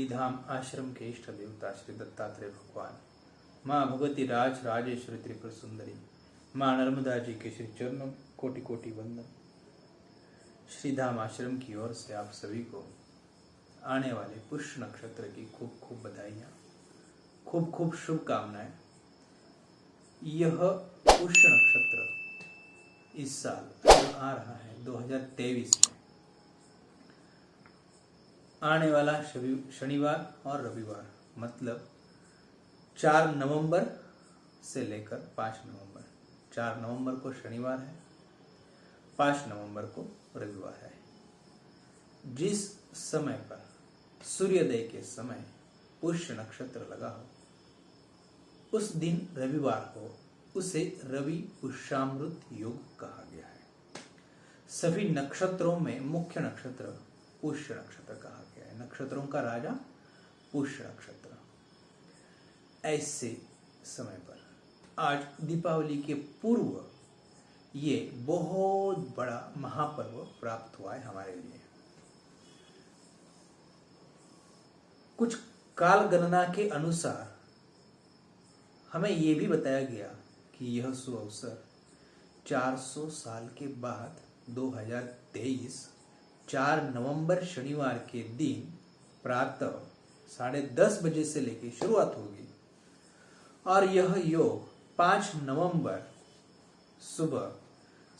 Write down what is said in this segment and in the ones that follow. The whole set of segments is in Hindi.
श्रीधाम आश्रम के इष्ट देवता श्री दत्तात्रेय भगवान, माँ भगवती राज राजेश्वरी त्रिपुर सुंदरी, माँ नर्मदा जी के श्री चरणों कोटि कोटि वंदन। श्रीधाम आश्रम की ओर से आप सभी को आने वाले पुष्य नक्षत्र की खूब खूब बधाइयाँ, खूब खूब शुभकामनाएं। यह पुष्य नक्षत्र इस साल आ रहा है 2023 में, आने वाला शनिवार और रविवार, मतलब 4 नवंबर से लेकर 5 नवंबर। 4 नवंबर को शनिवार है, 5 नवंबर को रविवार है। जिस समय पर सूर्योदय के समय पुष्य नक्षत्र लगा हो, उस दिन रविवार हो, उसे रवि पुष्यामृत योग कहा गया है। सभी नक्षत्रों में मुख्य नक्षत्र पुष्य नक्षत्र कहा गया है। नक्षत्रों का राजा पुष्य नक्षत्र। ऐसे समय पर आज दीपावली के पूर्व ये बहुत बड़ा महापर्व प्राप्त हुआ है हमारे लिए। कुछ काल गणना के अनुसार हमें यह भी बताया गया कि यह शुभ अवसर 400 साल के बाद 2023 4 नवंबर शनिवार के दिन प्रातः 10:30 बजे से लेकर शुरुआत होगी और यह योग 5 नवंबर सुबह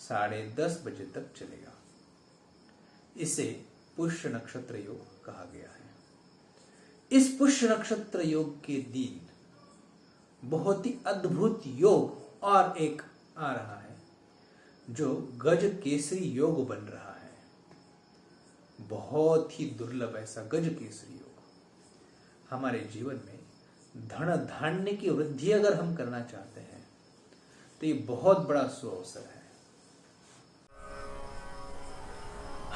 10:30 बजे तक चलेगा। इसे पुष्य नक्षत्र योग कहा गया है। इस पुष्य नक्षत्र योग के दिन बहुत ही अद्भुत योग और एक आ रहा है, जो गज केसरी योग बन रहा है। बहुत ही दुर्लभ ऐसा गज केसरी योग हमारे जीवन में धन धान्य की वृद्धि अगर हम करना चाहते हैं तो ये बहुत बड़ा सुअवसर है।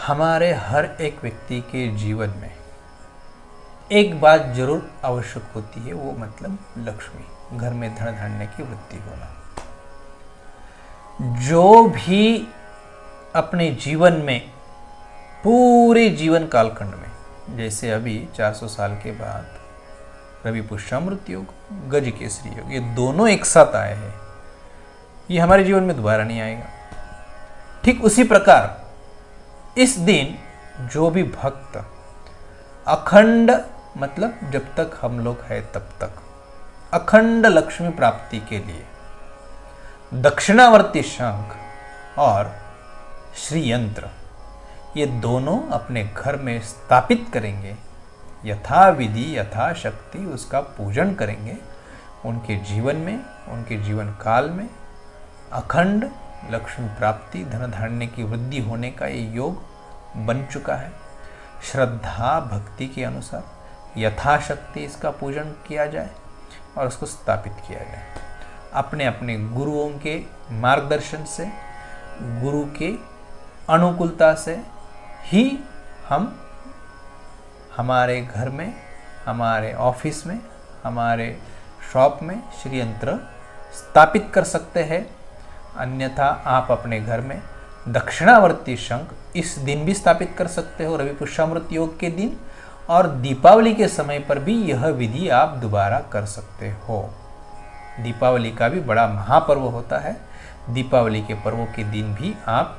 हमारे हर एक व्यक्ति के जीवन में एक बात जरूर आवश्यक होती है, वो मतलब लक्ष्मी, घर में धन धान्य की वृद्धि होना। जो भी अपने जीवन में पूरे जीवन कालखंड में, जैसे अभी 400 साल के बाद रवि पुष्यामृत योग, गज केसरी योग, ये दोनों एक साथ आए हैं, ये हमारे जीवन में दोबारा नहीं आएगा। ठीक उसी प्रकार इस दिन जो भी भक्त अखंड, मतलब जब तक हम लोग हैं तब तक अखंड लक्ष्मी प्राप्ति के लिए दक्षिणावर्ती शंख और श्री यंत्र, ये दोनों अपने घर में स्थापित करेंगे, यथा विधि यथा शक्ति उसका पूजन करेंगे, उनके जीवन में, उनके जीवन काल में अखंड लक्ष्मी प्राप्ति, धन धान्य की वृद्धि होने का ये योग बन चुका है। श्रद्धा भक्ति के अनुसार यथाशक्ति इसका पूजन किया जाए और उसको स्थापित किया जाए। अपने अपने गुरुओं के मार्गदर्शन से, गुरु के अनुकूलता से ही हम हमारे घर में, हमारे ऑफिस में, हमारे शॉप में श्री यंत्र स्थापित कर सकते हैं। अन्यथा आप अपने घर में दक्षिणावर्ती शंख इस दिन भी स्थापित कर सकते हो, रवि पुष्यामृत योग के दिन, और दीपावली के समय पर भी यह विधि आप दोबारा कर सकते हो। दीपावली का भी बड़ा महापर्व होता है। दीपावली के पर्वों के दिन भी आप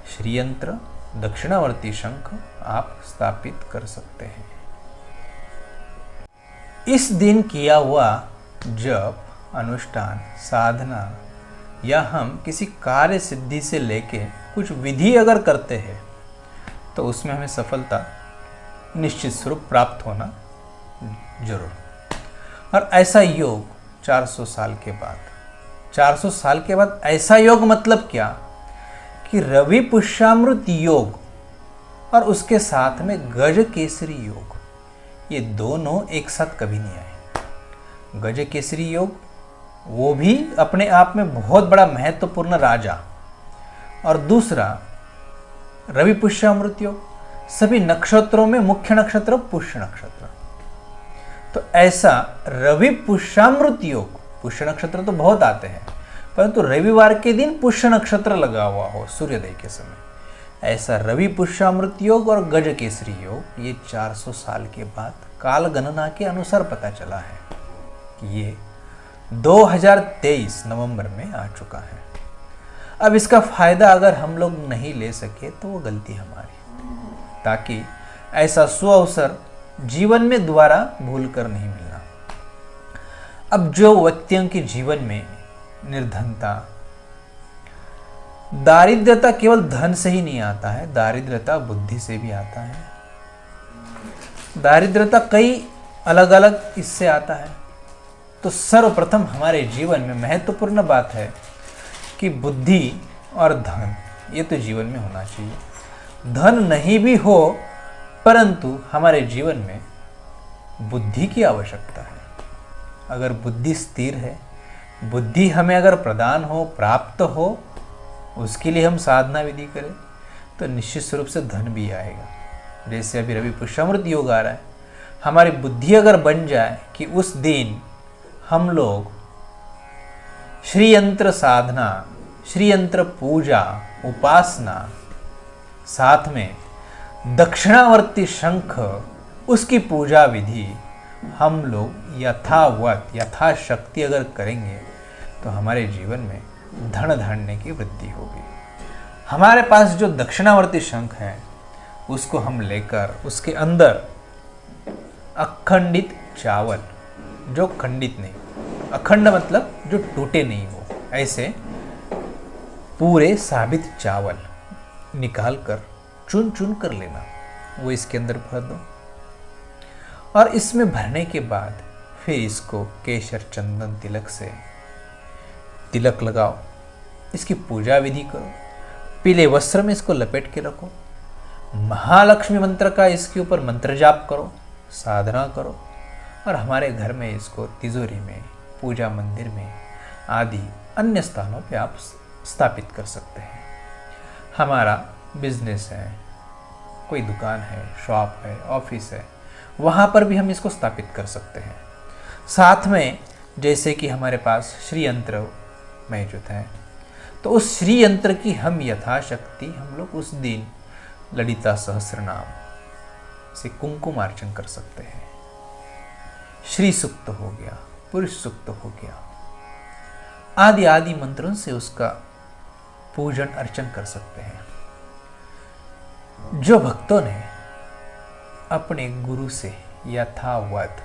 श्री यंत्र, दक्षिणावर्ती शंख आप स्थापित कर सकते हैं। इस दिन किया हुआ जप, अनुष्ठान, साधना या हम किसी कार्य सिद्धि से लेके कुछ विधि अगर करते हैं तो उसमें हमें सफलता निश्चित स्वरूप प्राप्त होना जरूर। और ऐसा योग 400 साल के बाद, 400 साल के बाद ऐसा योग मतलब क्या कि रवि पुष्यामृत योग और उसके साथ में गज केसरी योग, ये दोनों एक साथ कभी नहीं आए। गज केसरी योग वो भी अपने आप में बहुत बड़ा महत्वपूर्ण राजा, और दूसरा रवि पुष्यामृत योग, सभी नक्षत्रों में मुख्य नक्षत्र पुष्य नक्षत्र। तो ऐसा रवि पुष्यामृत योग, पुष्य नक्षत्र तो बहुत आते हैं, परंतु रविवार के दिन पुष्य नक्षत्र लगा हुआ हो सूर्योदय के समय, ऐसा रवि पुष्यामृत योग और गज केसरी योग ये 400 साल के बाद काल गणना के अनुसार पता चला है कि ये 2023 नवंबर में आ चुका है। अब इसका फायदा अगर हम लोग नहीं ले सके तो वो गलती हमारी, ताकि ऐसा सुअवसर जीवन में दोबारा भूल कर नहीं मिलना। अब जो व्यक्तियों के जीवन में निर्धनता, दारिद्रता केवल धन से ही नहीं आता है, दारिद्रता बुद्धि से भी आता है। दारिद्रता कई अलग अलग इससे आता है। तो सर्वप्रथम हमारे जीवन में महत्वपूर्ण बात है कि बुद्धि और धन ये तो जीवन में होना चाहिए। धन नहीं भी हो परंतु हमारे जीवन में बुद्धि की आवश्यकता है। अगर बुद्धि स्थिर है, बुद्धि हमें अगर प्रदान हो, प्राप्त हो, उसके लिए हम साधना विधि करें तो निश्चित रूप से धन भी आएगा। जैसे अभी रवि पुष्यामृत योग आ रहा है, हमारी बुद्धि अगर बन जाए कि उस दिन हम लोग श्री यंत्र साधना, श्री यंत्र पूजा, उपासना, साथ में दक्षिणावर्ती शंख उसकी पूजा विधि हम लोग यथावत यथाशक्ति अगर करेंगे तो हमारे जीवन में धन धान्य की वृद्धि होगी। हमारे पास जो दक्षिणावर्ती शंख है उसको हम लेकर उसके अंदर अखंडित चावल, जो खंडित नहीं, अखंड मतलब जो टूटे नहीं हो, ऐसे पूरे साबित चावल निकाल कर चुन चुन कर लेना, वो इसके अंदर भर दो। और इसमें भरने के बाद फिर इसको केसर चंदन तिलक से तिलक लगाओ, इसकी पूजा विधि करो, पीले वस्त्र में इसको लपेट के रखो, महालक्ष्मी मंत्र का इसके ऊपर मंत्र जाप करो, साधना करो, और हमारे घर में इसको तिजोरी में, पूजा मंदिर में आदि अन्य स्थानों पे आप स्थापित कर सकते हैं। हमारा बिजनेस है, कोई दुकान है, शॉप है, ऑफिस है, वहाँ पर भी हम इसको स्थापित कर सकते हैं। साथ में जैसे कि हमारे पास श्री यंत्र मौजूद है, तो उस श्री यंत्र की हम यथाशक्ति हम लोग उस दिन ललिता सहस्रनाम से कुमकुम अर्चन कर सकते हैं। श्री सूक्त हो गया, पुरुष सूक्त हो गया, आदि आदि मंत्रों से उसका पूजन अर्चन कर सकते हैं। जो भक्तों ने अपने गुरु से यथावत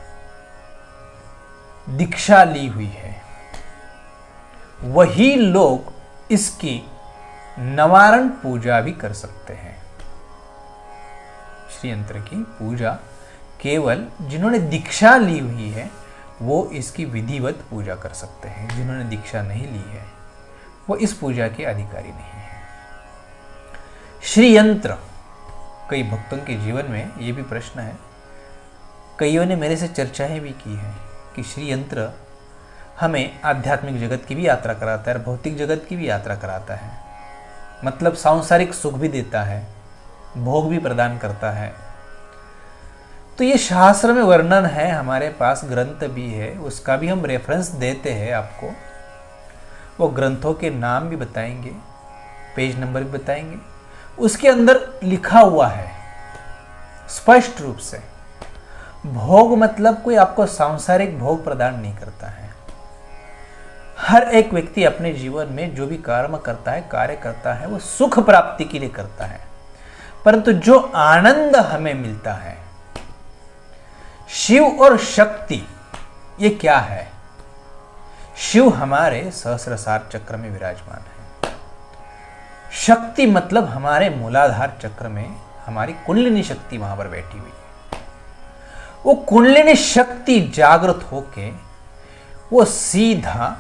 दीक्षा ली हुई है वही लोग इसकी नवारण पूजा भी कर सकते हैं। श्री यंत्र की पूजा केवल जिन्होंने दीक्षा ली हुई है वो इसकी विधिवत पूजा कर सकते हैं। जिन्होंने दीक्षा नहीं ली है वो इस पूजा के अधिकारी नहीं है। श्री यंत्र, कई भक्तों के जीवन में ये भी प्रश्न है, कईयों ने मेरे से चर्चाएं भी की हैं कि श्री यंत्र हमें आध्यात्मिक जगत की भी यात्रा कराता है और भौतिक जगत की भी यात्रा कराता है, मतलब सांसारिक सुख भी देता है, भोग भी प्रदान करता है। तो ये शास्त्र में वर्णन है, हमारे पास ग्रंथ भी है, उसका भी हम रेफरेंस देते हैं आपको। वो ग्रंथों के नाम भी बताएंगे, पेज नंबर भी बताएंगे। उसके अंदर लिखा हुआ है स्पष्ट रूप से, भोग मतलब कोई आपको सांसारिक भोग प्रदान नहीं करता है। हर एक व्यक्ति अपने जीवन में जो भी कर्म करता है, कार्य करता है, वो सुख प्राप्ति के लिए करता है, परंतु जो आनंद हमें मिलता है, शिव और शक्ति, ये क्या है? शिव हमारे सहस्रसार चक्र में विराजमान है। शक्ति मतलब हमारे मूलाधार चक्र में हमारी कुंडलिनी शक्ति वहां पर बैठी हुई है। वो कुंडलिनी शक्ति जागृत होके वो सीधा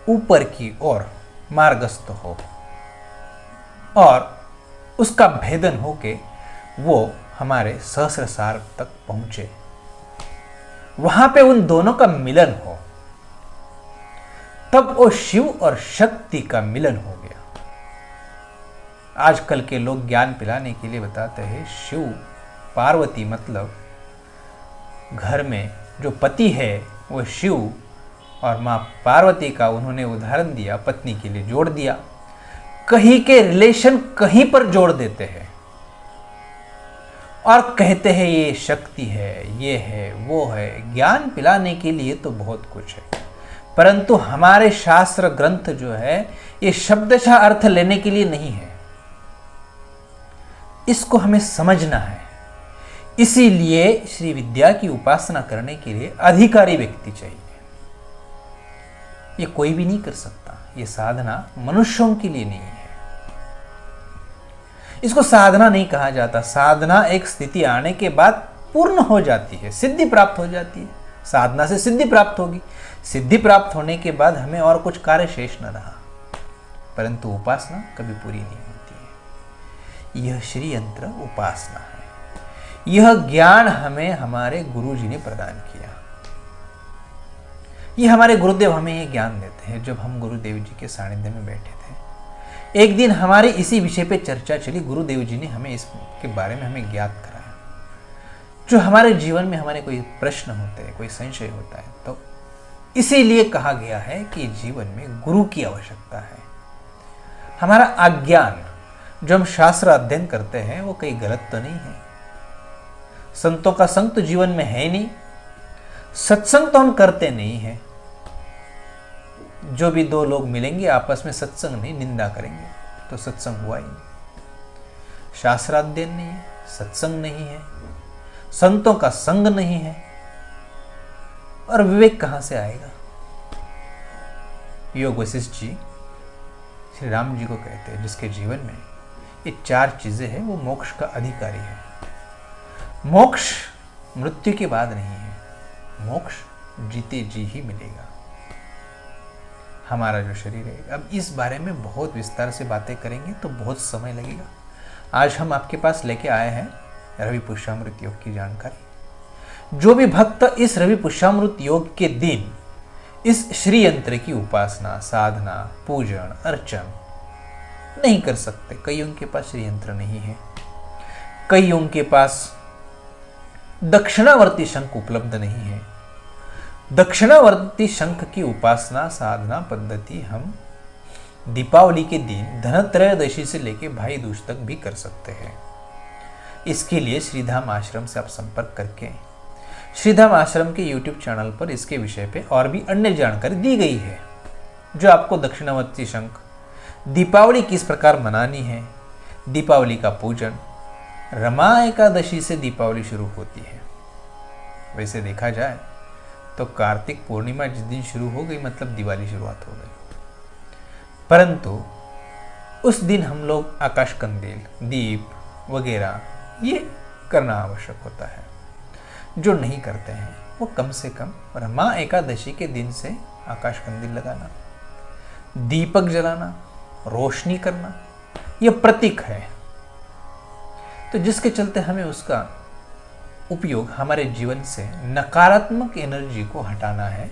ऊपर की ओर मार्गस्थ हो और उसका भेदन होके वो हमारे सहस्रसार तक पहुंचे, वहां पे उन दोनों का मिलन हो, तब वो शिव और शक्ति का मिलन हो गया। आजकल के लोग ज्ञान पिलाने के लिए बताते हैं शिव पार्वती, मतलब घर में जो पति है वो शिव और मां पार्वती का उन्होंने उदाहरण दिया, पत्नी के लिए जोड़ दिया। कहीं के रिलेशन कहीं पर जोड़ देते हैं और कहते हैं ये शक्ति है, ये है, वो है। ज्ञान पिलाने के लिए तो बहुत कुछ है, परंतु हमारे शास्त्र ग्रंथ जो है ये शब्दशः अर्थ लेने के लिए नहीं है। इसको हमें समझना है। इसीलिए श्री विद्या की उपासना करने के लिए अधिकारी व्यक्ति चाहिए। ये कोई भी नहीं कर सकता। ये साधना मनुष्यों के लिए नहीं है। इसको साधना नहीं कहा जाता। साधना एक स्थिति आने के बाद पूर्ण हो जाती है, सिद्धि प्राप्त हो जाती है। साधना से सिद्धि प्राप्त होगी। सिद्धि प्राप्त होने के बाद हमें और कुछ कार्य शेष न रहा, परंतु उपासना कभी पूरी नहीं होती है। यह श्री यंत्र उपासना है। यह ज्ञान हमें हमारे गुरु जी ने प्रदान किया। ये हमारे गुरुदेव हमें ये ज्ञान देते हैं। जब हम गुरुदेव जी के सानिध्य में बैठे थे, एक दिन हमारी इसी विषय पे चर्चा चली। गुरुदेव जी ने हमें इसके बारे में हमें ज्ञात कराया। जो हमारे जीवन में हमारे कोई प्रश्न होते हैं, कोई संशय होता है, तो इसीलिए कहा गया है कि जीवन में गुरु की आवश्यकता है। हमारा अज्ञान जो हम शास्त्र अध्ययन करते हैं वो कहीं गलत तो नहीं है। संतों का संग तो जीवन में है नहीं। सत्संग तो हम करते नहीं है। जो भी दो लोग मिलेंगे आपस में सत्संग नहीं, निंदा करेंगे, तो सत्संग हुआ ही नहीं। शास्त्राध्ययन नहीं है, सत्संग नहीं है, संतों का संग नहीं है, और विवेक कहां से आएगा? योग वशिष्ठ जी श्री राम जी को कहते हैं, जिसके जीवन में ये 4 चीजें हैं, वो मोक्ष का अधिकारी है। मोक्ष मृत्यु के बाद नहीं है। मोक्ष जीते जी ही मिलेगा। हमारा जो शरीर है, अब इस बारे में बहुत विस्तार से बातें करेंगे तो बहुत समय लगेगा। आज हम आपके पास लेके आए हैं रवि पुष्यामृत योग की जानकारी। जो भी भक्त इस रवि पुष्यामृत योग के दिन इस श्री यंत्र की उपासना, साधना, पूजन, अर्चन नहीं कर सकते, कईयों के पास श्री यंत्र नहीं है, कईयों के पास दक्षिणावर्ती शंख उपलब्ध नहीं है। दक्षिणावर्ती शंख की उपासना, साधना पद्धति हम दीपावली के दिन धनत्रयोदशी से लेकर भाई दूज तक भी कर सकते हैं। इसके लिए श्रीधाम आश्रम से आप संपर्क करके श्रीधाम आश्रम के YouTube चैनल पर इसके विषय पे और भी अन्य जानकारी दी गई है, जो आपको दक्षिणावर्ती शंख, दीपावली किस प्रकार मनानी है, दीपावली का पूजन, रमा एकादशी से दीपावली शुरू होती है। वैसे देखा जाए तो कार्तिक पूर्णिमा जिस दिन शुरू हो गई, मतलब दिवाली शुरुआत हो गई, परंतु उस दिन हम लोग आकाश कंदील, दीप वगैरह ये करना आवश्यक होता है। जो नहीं करते हैं वो कम से कम रमा एकादशी के दिन से आकाश कंदील लगाना, दीपक जलाना, रोशनी करना, यह प्रतीक है। तो जिसके चलते हमें उसका उपयोग हमारे जीवन से नकारात्मक एनर्जी को हटाना है,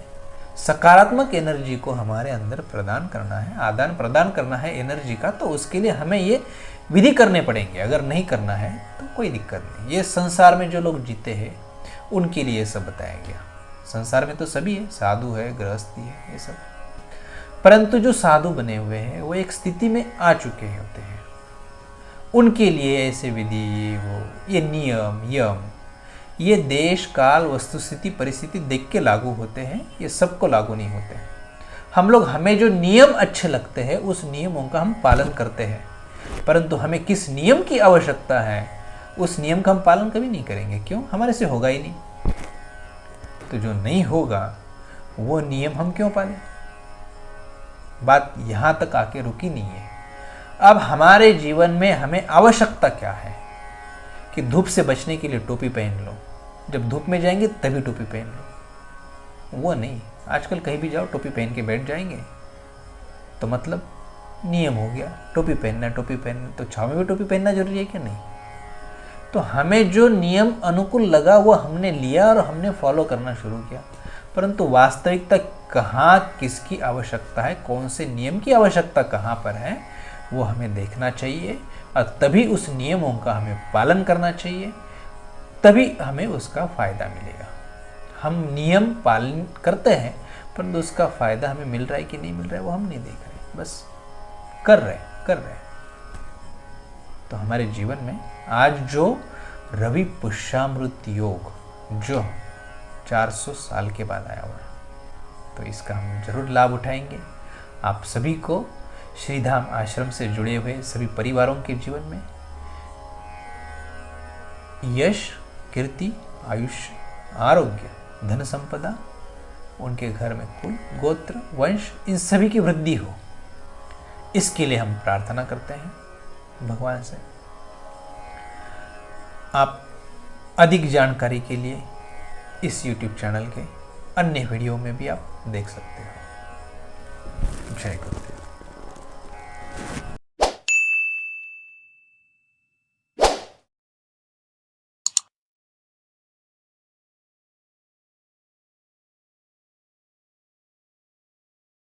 सकारात्मक एनर्जी को हमारे अंदर प्रदान करना है, आदान प्रदान करना है एनर्जी का। तो उसके लिए हमें ये विधि करने पड़ेंगे। अगर नहीं करना है तो कोई दिक्कत नहीं। ये संसार में जो लोग जीते हैं उनके लिए सब बताया गया। संसार में तो सभी है, साधु है, गृहस्थी है, ये सब। परंतु जो साधु बने हुए हैं वो एक स्थिति में आ चुके होते हैं, उनके लिए ऐसे विधि, वो ये नियम, यम, ये देश काल वस्तुस्थिति परिस्थिति देख के लागू होते हैं। ये सबको लागू नहीं होते। हम लोग, हमें जो नियम अच्छे लगते हैं उस नियमों का हम पालन करते हैं, परंतु हमें किस नियम की आवश्यकता है उस नियम का हम पालन कभी नहीं करेंगे। क्यों? हमारे से होगा ही नहीं। तो जो नहीं होगा वो नियम हम क्यों पालें? बात यहां तक आके रुकी नहीं है। अब हमारे जीवन में हमें आवश्यकता क्या है कि धूप से बचने के लिए टोपी पहन लो, जब धूप में जाएंगे तभी टोपी पहन लो। वो नहीं, आजकल कहीं भी जाओ टोपी पहन के बैठ जाएंगे, तो मतलब नियम हो गया टोपी पहनना। टोपी पहनना तो छाव में भी टोपी पहनना जरूरी है क्या? नहीं। तो हमें जो नियम अनुकूल लगा वो हमने लिया और हमने फॉलो करना शुरू किया, परंतु वास्तविकता कहाँ किसकी आवश्यकता है, कौन से नियम की आवश्यकता कहाँ पर है, वो हमें देखना चाहिए और तभी उस नियमों का हमें पालन करना चाहिए, तभी हमें उसका फ़ायदा मिलेगा। हम नियम पालन करते हैं परंतु उसका फ़ायदा हमें मिल रहा है कि नहीं मिल रहा है वो हम नहीं देख रहे, बस कर रहे हैं, कर रहे हैं। तो हमारे जीवन में आज जो रवि पुष्यामृत योग जो 400 साल के बाद आया हुआ है, तो इसका हम जरूर लाभ उठाएंगे। आप सभी को श्रीधाम आश्रम से जुड़े हुए सभी परिवारों के जीवन में यश, कीर्ति, आयुष्य, आरोग्य, धन संपदा, उनके घर में कुल, गोत्र, वंश, इन सभी की वृद्धि हो, इसके लिए हम प्रार्थना करते हैं भगवान से। आप अधिक जानकारी के लिए इस YouTube चैनल के अन्य वीडियो में भी आप देख सकते हो। जय गुरु।